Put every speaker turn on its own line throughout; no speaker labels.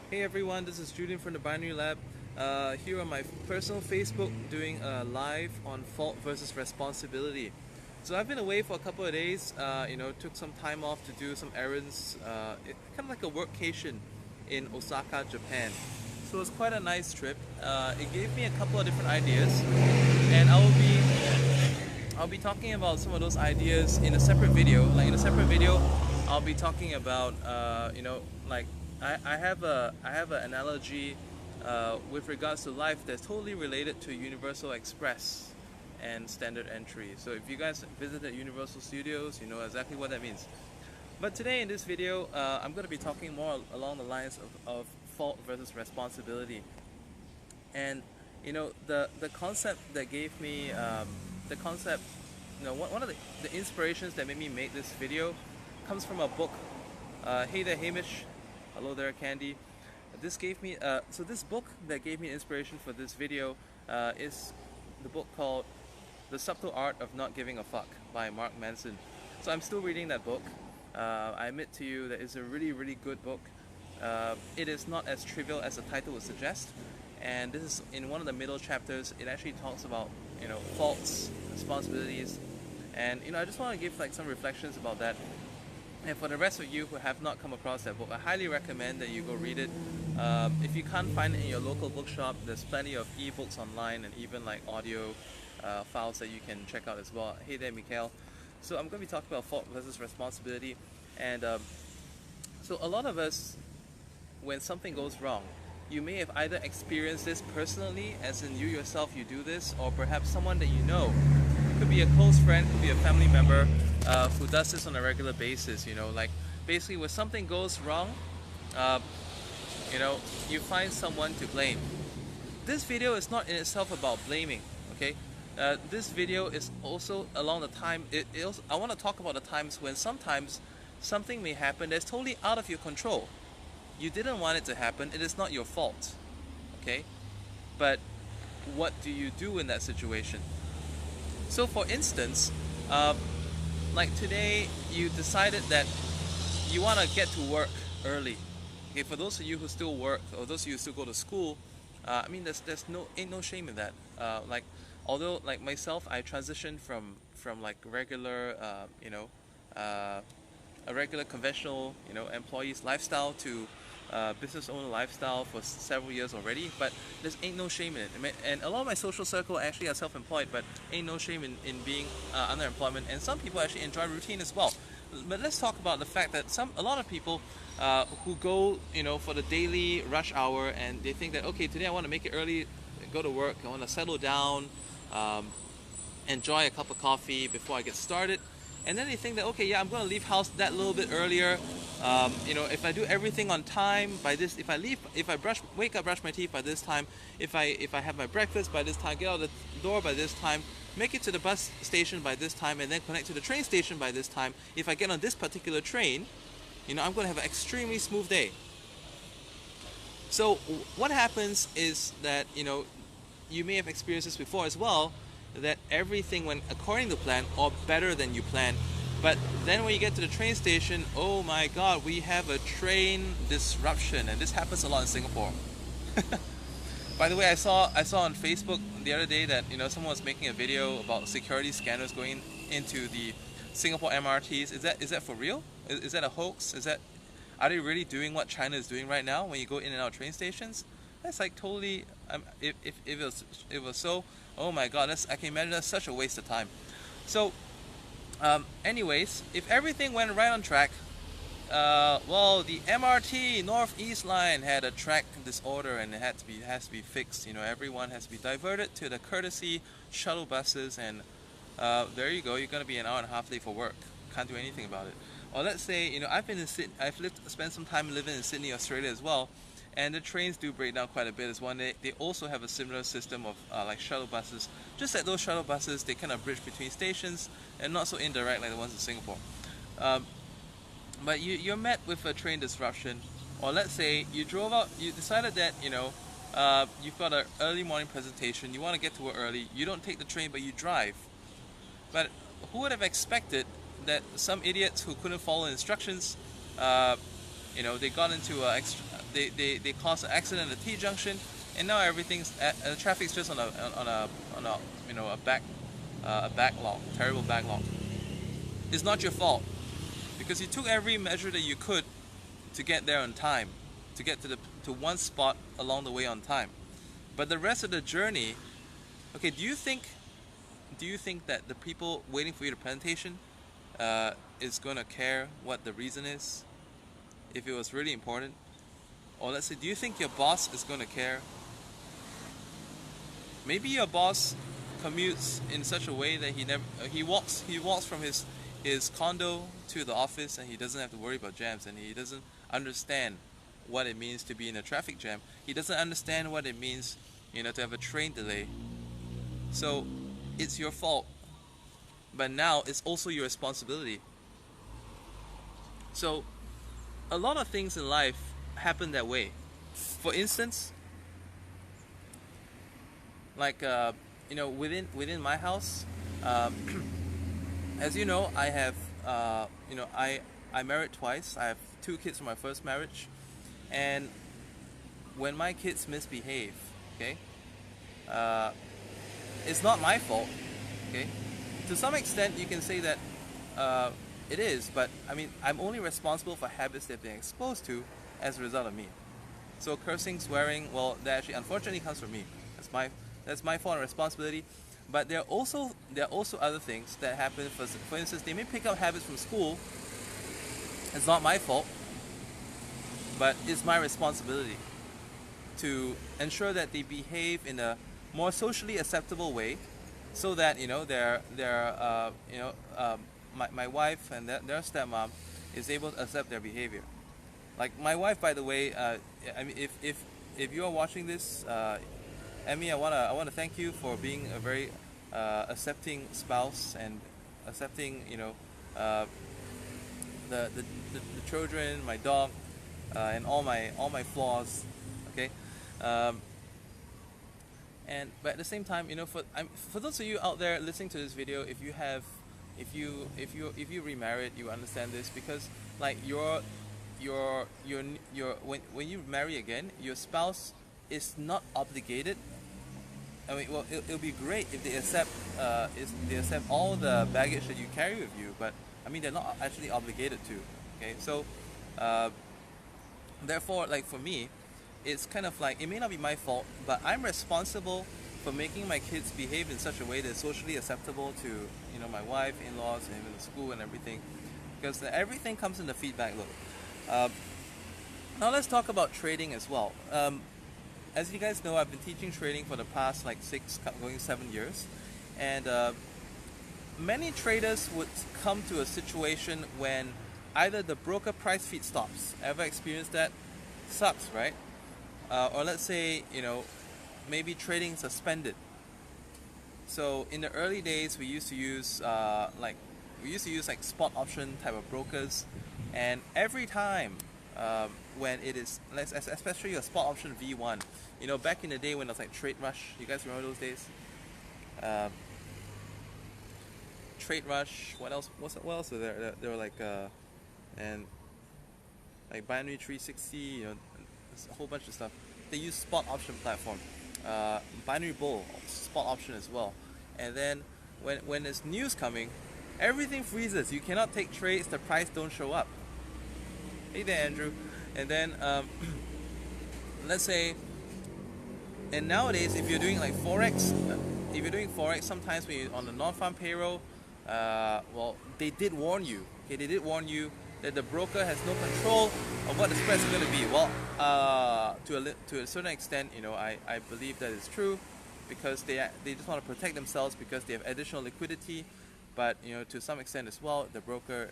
Hey everyone, this is Julian from the Binary Lab. Here on my personal Facebook doing a live on fault versus responsibility. So I've been away for a couple of days, took some time off to do some errands, kind of like a workcation in Osaka, Japan. So it was quite a nice trip. It gave me a couple of different ideas, and I'll be talking about some of those ideas in a separate video. Like in a separate video, I'll be talking about I have an analogy with regards to life that's totally related to Universal Express and standard entry. So if you guys visited Universal Studios, you know exactly what that means. But today in this video, I'm going to be talking more along the lines of fault versus responsibility. And the concept that gave me the concept, one of the inspirations that made me make this video comes from a book. Hey there, Hamish. Hello there, Candy. This gave me so this book that gave me inspiration for this video is the book called The Subtle Art of Not Giving a Fuck by Mark Manson. So I'm still reading that book. I admit to you that it's a really, really good book. It is not as trivial as the title would suggest, and this is in one of the middle chapters. It actually talks about faults, responsibilities, and I just want to give like some reflections about that. And for the rest of you who have not come across that book, I highly recommend that you go read it. If you can't find it in your local bookshop, there's plenty of ebooks online and even like audio files that you can check out as well. Hey there, Mikhail. So I'm going to be talking about fault versus responsibility. And so a lot of us, when something goes wrong, you may have either experienced this personally, as in you yourself, you do this, or perhaps someone that you know. Could be a close friend, could be a family member who does this on a regular basis. Like basically when something goes wrong, you find someone to blame. This video is not in itself about blaming, okay? This video is also along the time, I want to talk about the times when sometimes something may happen that's totally out of your control. You didn't want it to happen, it is not your fault, okay? But what do you do in that situation? So for instance, like today you decided that you want to get to work early. Okay, for those of you who still work, or those of you who still go to school, I mean ain't no shame in that. Although like myself, I transitioned from like regular a regular conventional employee's lifestyle to business owner lifestyle for several years already, but there's ain't no shame in it. And a lot of my social circle actually are self-employed, but ain't no shame in being under employment, and some people actually enjoy routine as well. But let's talk about the fact that a lot of people who go for the daily rush hour, and they think that okay, today I want to make it early, go to work, I want to settle down, enjoy a cup of coffee before I get started. And then they think that okay, yeah, I'm going to leave house that little bit earlier. If I do everything on time by this, if I wake up, brush my teeth by this time, if I have my breakfast by this time, get out the door by this time, make it to the bus station by this time, and then connect to the train station by this time. If I get on this particular train, I'm going to have an extremely smooth day. So what happens is that you may have experienced this before as well, that everything went according to plan or better than you planned, but then when you get to the train station, oh my god, we have a train disruption, and this happens a lot in Singapore. By the way, I saw on Facebook the other day that someone was making a video about security scanners going into the Singapore MRTs. Is that for real? Is that a hoax? Are they really doing what China is doing right now when you go in and out of train stations? That's like totally. If it was so, oh my god, I can imagine that's such a waste of time. So, anyways, if everything went right on track, well, the MRT Northeast line had a track disorder and it has to be fixed. Everyone has to be diverted to the courtesy shuttle buses, and there you go. You're gonna be an hour and a half late for work. Can't do anything about it. Or let's say I've spent some time living in Sydney, Australia as well. And the trains do break down quite a bit as well. They also have a similar system of like shuttle buses. Just like those shuttle buses, they kind of bridge between stations and not so indirect like the ones in Singapore. But you're met with a train disruption, or let's say you drove out, you decided that you've got an early morning presentation, you want to get to work early, you don't take the train but you drive. But who would have expected that some idiots who couldn't follow instructions, they got into they caused an accident at the T-junction, and now everything's the traffic's just on a you know a backlog, terrible backlog. It's not your fault because you took every measure that you could to get there on time, to get to one spot along the way on time. But the rest of the journey, okay, do you think that the people waiting for you to presentation is gonna care what the reason is if it was really important? Or let's say, do you think your boss is gonna care? Maybe your boss commutes in such a way that he walks from his condo to the office, and he doesn't have to worry about jams, and he doesn't understand what it means to be in a traffic jam. He doesn't understand what it means, you know, to have a train delay. So it's your fault, but now it's also your responsibility. So a lot of things in life happen that way. For instance, like you know, within my house, as you know, I have you know, I married twice. I have 2 kids from my first marriage, and when my kids misbehave, okay, it's not my fault, okay. To some extent, you can say that it is, but I mean, I'm only responsible for habits they've been exposed to as a result of me. So cursing, swearing, well, that actually unfortunately comes from me. That's my fault and responsibility. But there are also other things that happen. For instance, they may pick up habits from school. It's not my fault, but it's my responsibility to ensure that they behave in a more socially acceptable way, so that, you know, you know, my wife and their stepmom is able to accept their behavior. Like my wife, by the way, I mean, if you are watching this, Emmy, I wanna thank you for being a very accepting spouse and accepting, you know, the children, my dog, and all my flaws. Okay, but at the same time, you know, for those of you out there listening to this video, if you remarried, you understand this, because like when you marry again, your spouse is not obligated. I mean, well, it'll be great if they accept all the baggage that you carry with you, but I mean, they're not actually obligated to. Okay, so therefore, like for me, it's kind of like, it may not be my fault, but I'm responsible for making my kids behave in such a way that's socially acceptable to, you know, my wife, in-laws, and even the school and everything, because everything comes in the feedback loop. Now let's talk about trading as well. As you guys know, I've been teaching trading for the past like 6, going 7 years, and many traders would come to a situation when either the broker price feed stops. Ever experienced that? Sucks, right? Or let's say, you know, maybe trading suspended. So in the early days, we used to use like spot option type of brokers, and every time when it is, especially a spot option V1, you know, back in the day when it was like Trade Rush, you guys remember those days? Trade Rush, what else was there? There were like and like Binary 360, you know, a whole bunch of stuff. They use spot option platform, Binary Bull, spot option as well. And then when there's news coming, everything freezes. You cannot take trades. The price don't show up. Hey there, Andrew. And then let's say, and nowadays, if you're doing like Forex, sometimes when you're on the non-farm payroll, well, they did warn you. Okay, they did warn you that the broker has no control of what the spread is going to be. Well, to a certain extent, you know, I believe that is true, because they just want to protect themselves because they have additional liquidity. But, you know, to some extent as well, the broker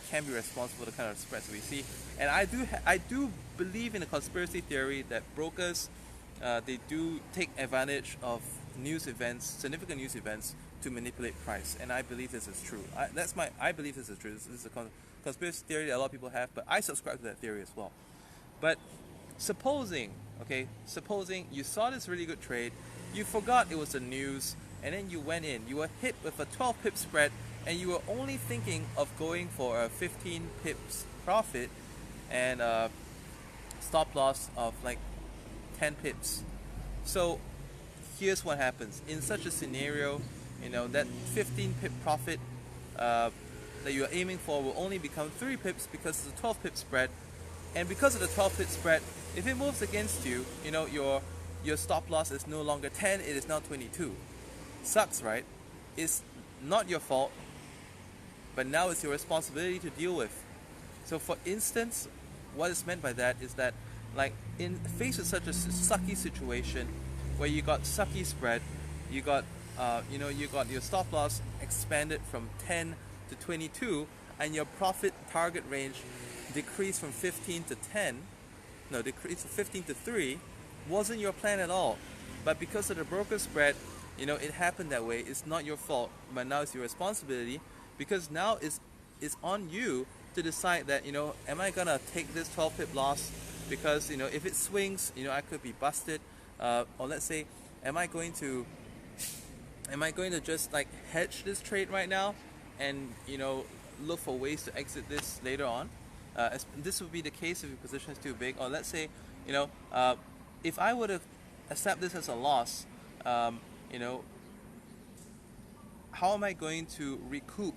can be responsible for the kind of spreads we see. And I do believe in the conspiracy theory that brokers, they do take advantage of news events, significant news events, to manipulate price. And I believe this is true. I believe this is true. This is a conspiracy theory that a lot of people have, but I subscribe to that theory as well. But supposing you saw this really good trade, you forgot it was the news, and then you went in, you were hit with a 12 pip spread, and you were only thinking of going for a 15 pips profit, and stop loss of like 10 pips. So here's what happens in such a scenario. That 15 pip profit that you're aiming for will only become 3 pips because it's a 12 pip spread. And because of the 12 pip spread, if it moves against you, your stop loss is no longer 10, it is now 22. Sucks, right? It's not your fault, but now it's your responsibility to deal with. So for instance, what is meant by that is that, like, in faced with such a sucky situation where you got sucky spread, you got your stop loss expanded from 10 to 22, and your profit target range decreased from 15 to 10, decreased from 15 to 3, wasn't your plan at all. But because of the broker spread, it happened that way. It's not your fault, but now it's your responsibility, because now it's on you to decide that, am I gonna take this 12 pip loss because, if it swings, I could be busted, or let's say, am I going to just like hedge this trade right now and look for ways to exit this later on? This would be the case if your position is too big. Or let's say, if I would have accept this as a loss, how am I going to recoup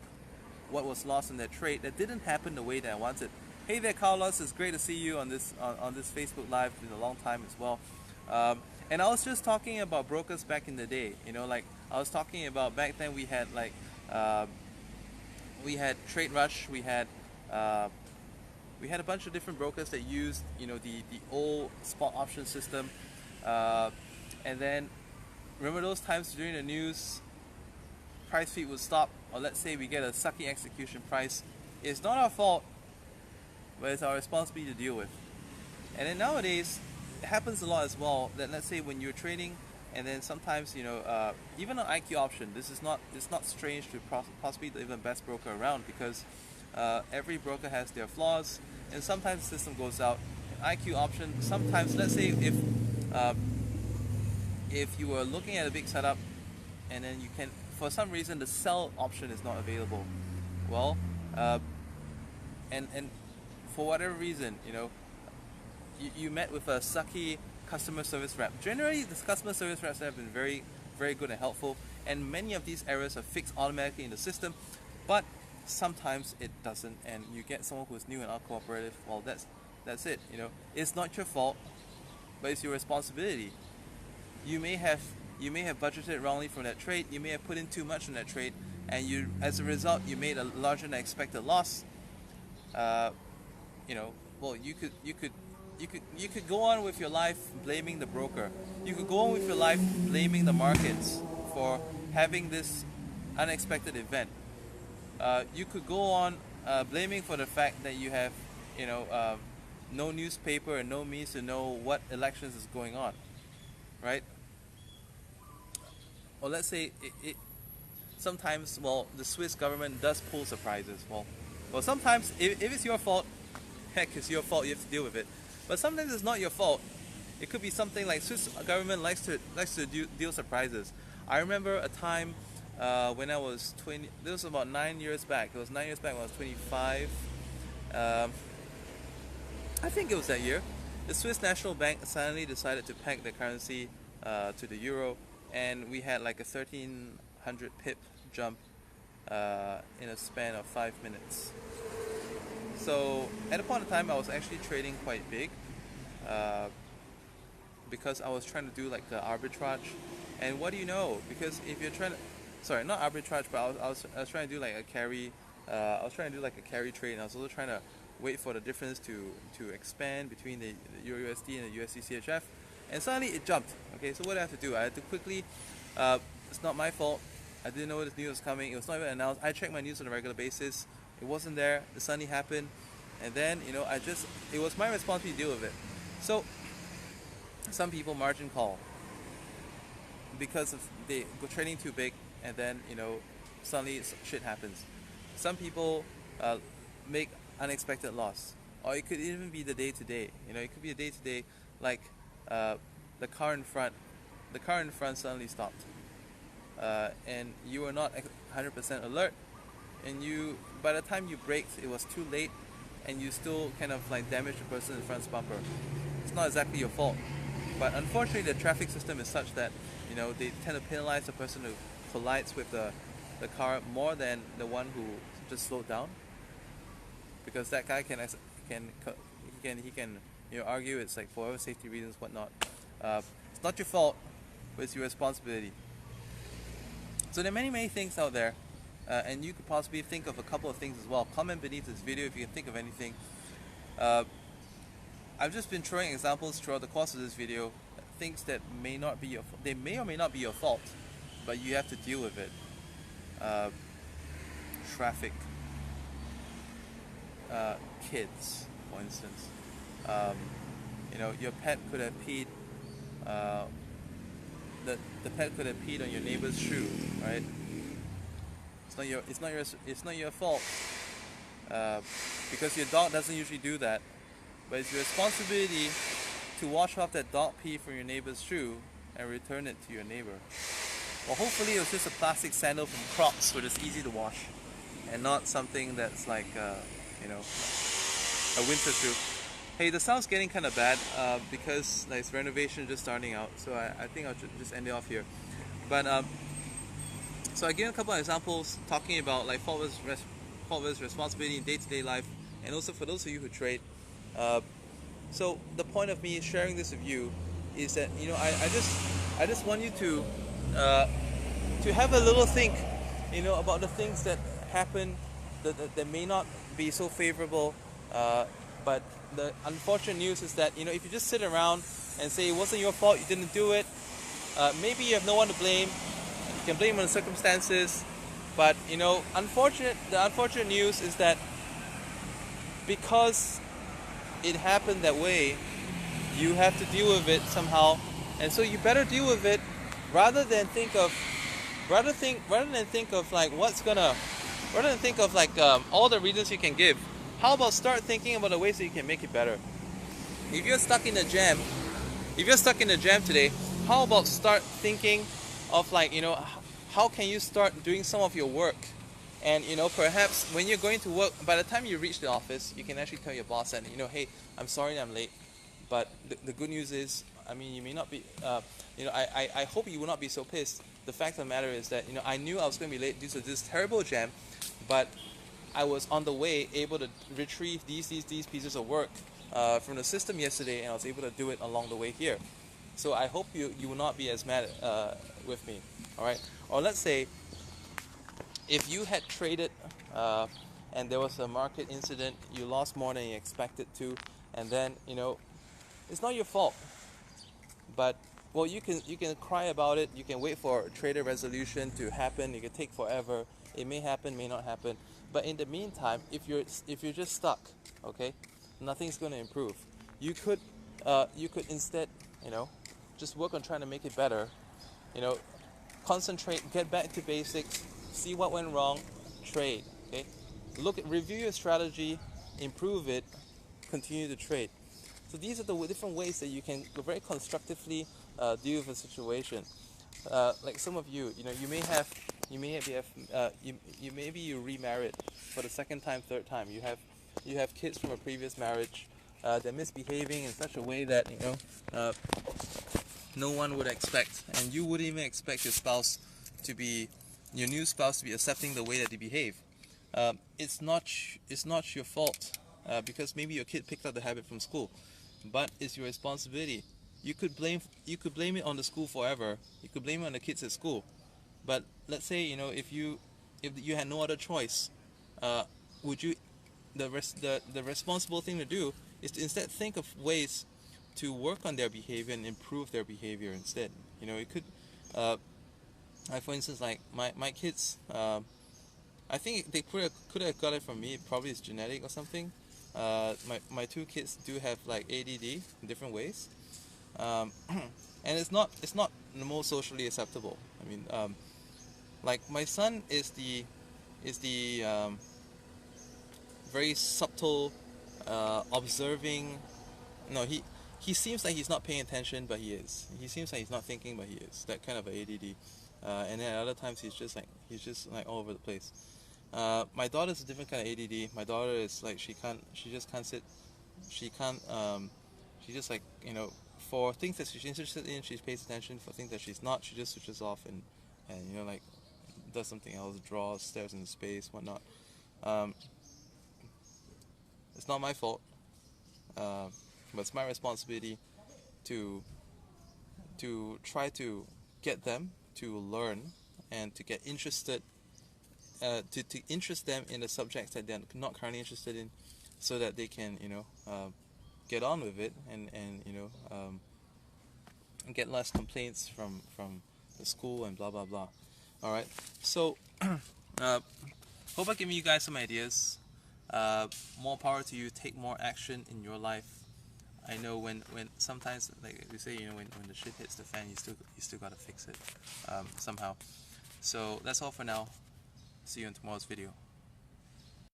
what was lost in that trade that didn't happen the way that I wanted? Hey there, Carlos. It's great to see you on this Facebook Live. It's been a long time as well. And I was just talking about brokers back in the day. Like I was talking about back then, we had like we had Trade Rush, we had a bunch of different brokers that used the old spot option system, and then remember those times during the news, price feed would stop, or let's say we get a sucky execution price. It's not our fault, but it's our responsibility to deal with. And then nowadays it happens a lot as well, that let's say when you're trading, and then sometimes even on IQ option, it's not strange to possibly the even best broker around, because every broker has their flaws, and sometimes the system goes out. IQ option, sometimes, let's say if you were looking at a big setup and then you can, for some reason the sell option is not available, well, and for whatever reason, you met with a sucky customer service rep. Generally, the customer service reps have been very, very good and helpful, and many of these errors are fixed automatically in the system, but sometimes it doesn't, and you get someone who's new and uncooperative. Well, that's it. It's not your fault, but it's your responsibility. You may have budgeted wrongly from that trade. You may have put in too much from that trade, and as a result, you made a larger than expected loss. Well, you could go on with your life blaming the broker. You could go on with your life blaming the markets for having this unexpected event. You could go on blaming for the fact that you have, no newspaper and no means to know what elections is going on, right? Or let's say sometimes, well, the Swiss government does pull surprises. Well, sometimes if it's your fault, heck, it's your fault. You have to deal with it. But sometimes it's not your fault. It could be something like Swiss government likes to deal surprises. I remember a time when I was 20. This was about 9 years back. It was 9 years back when I was 25. I think it was that year. The Swiss National Bank suddenly decided to peg the currency to the euro, and we had like a 1,300 pip jump in a span of 5 minutes. So at a point in time, I was actually trading quite big because I was trying to do like the arbitrage. And what do you know? Because if you're trying to, sorry, not arbitrage, but I was trying to do like a carry. I was trying to do like a carry trade, and I was also trying to wait for the difference to expand between the Euro USD and the USD CHF. And suddenly it jumped. Okay, so what did I have to do? I had to quickly. It's not my fault. I didn't know this news was coming. It was not even announced. I check my news on a regular basis. It wasn't there. It suddenly happened, and then it was my responsibility to deal with it. So some people margin call because of they go trading too big, and then suddenly shit happens. Some people make unexpected loss, or it could even be the day to day. It could be a day to day, like the car in front suddenly stopped, and you were not 100% alert, and by the time you braked, it was too late, and you still kind of like damaged the person in front's bumper. it's not exactly your fault. But unfortunately, the traffic system is such that they tend to penalize the person who collides with the car more than the one who just slowed down, because that guy can argue it's like for safety reasons, whatnot. It's not your fault, but it's your responsibility. So there are many things out there, and you could possibly think of a couple of things as well. Comment beneath this video if you can think of anything. I've just been throwing examples throughout the course of this video, things that may not be they may or may not be your fault, but you have to deal with it. Traffic, kids, for instance. Your pet could have peed. The pet could have peed on your neighbor's shoe, right? It's not your fault, because your dog doesn't usually do that. But it's your responsibility to wash off that dog pee from your neighbor's shoe and return it to your neighbor. Well, hopefully it was just a plastic sandal from Crocs, which is easy to wash, and not something that's like a winter shoe. Hey, the sound's getting kind of bad because it's renovation just starting out, so I think I'll just end it off here. But so I gave a couple of examples talking about like fault versus responsibility in day-to-day life, and also for those of you who trade. So the point of me sharing this with you is that I just want you to have a little think, about the things that happen that may not be so favorable. But the unfortunate news is that if you just sit around and say it wasn't your fault, you didn't do it, maybe you have no one to blame. You can blame on the circumstances, but the unfortunate news is that because it happened that way, you have to deal with it somehow, and so you better deal with it rather than think of like all the reasons you can give. How about start thinking about the ways that you can make it better? If you're stuck in a jam today, how about start thinking of how can you start doing some of your work? And perhaps when you're going to work, by the time you reach the office, you can actually tell your boss that hey, I'm sorry I'm late, but the good news is, you may not be, I hope you will not be so pissed. The fact of the matter is that I knew I was going to be late due to this terrible jam, but I was on the way able to retrieve these pieces of work from the system yesterday, and I was able to do it along the way here. So I hope you will not be as mad with me. All right. Or let's say if you had traded and there was a market incident, you lost more than you expected to, and then it's not your fault. But you can cry about it. You can wait for a trader resolution to happen. It could take forever. It may happen, may not happen. But in the meantime, if you're just stuck, okay, nothing's going to improve. You could instead just work on trying to make it better. Concentrate, get back to basics, see what went wrong, trade. Okay, review your strategy, improve it, continue to trade. So these are the different ways that you can very constructively deal with a situation. Like some of you, maybe you remarried for the second time, third time. You have kids from a previous marriage. They're misbehaving in such a way that no one would expect, and you wouldn't even expect your new spouse to be accepting the way that they behave. It's not your fault because maybe your kid picked up the habit from school, but it's your responsibility. You could blame it on the school forever. You could blame it on the kids at school. But let's say if you had no other choice, would you? The responsible thing to do is to instead think of ways to work on their behavior and improve their behavior instead. It could, like for instance, like my kids. I think they could have got it from me. Probably it's genetic or something. My two kids do have like ADD in different ways, and it's not the most socially acceptable. Like my son is the very subtle, observing. No, he seems like he's not paying attention, but he is. He seems like he's not thinking, but he is. That kind of ADD. And then at other times he's just like all over the place. My daughter's a different kind of ADD. My daughter is like she just can't sit. She She just like, you know, for things that she's interested in, she pays attention. For things that she's not, she just switches off and you know, like does something else, draws, stares into space, whatnot. Um, it's not my fault, but it's my responsibility to try to get them to learn and to get interested, to interest them in the subjects that they're not currently interested in, so that they can, you know, get on with it and you know, and get less complaints from the school and blah blah blah. All right, so hope I've given you guys some ideas. More power to you. Take more action in your life. I know when sometimes, like we say, you know, when the shit hits the fan, you still gotta fix it somehow. So that's all for now. See you in tomorrow's video.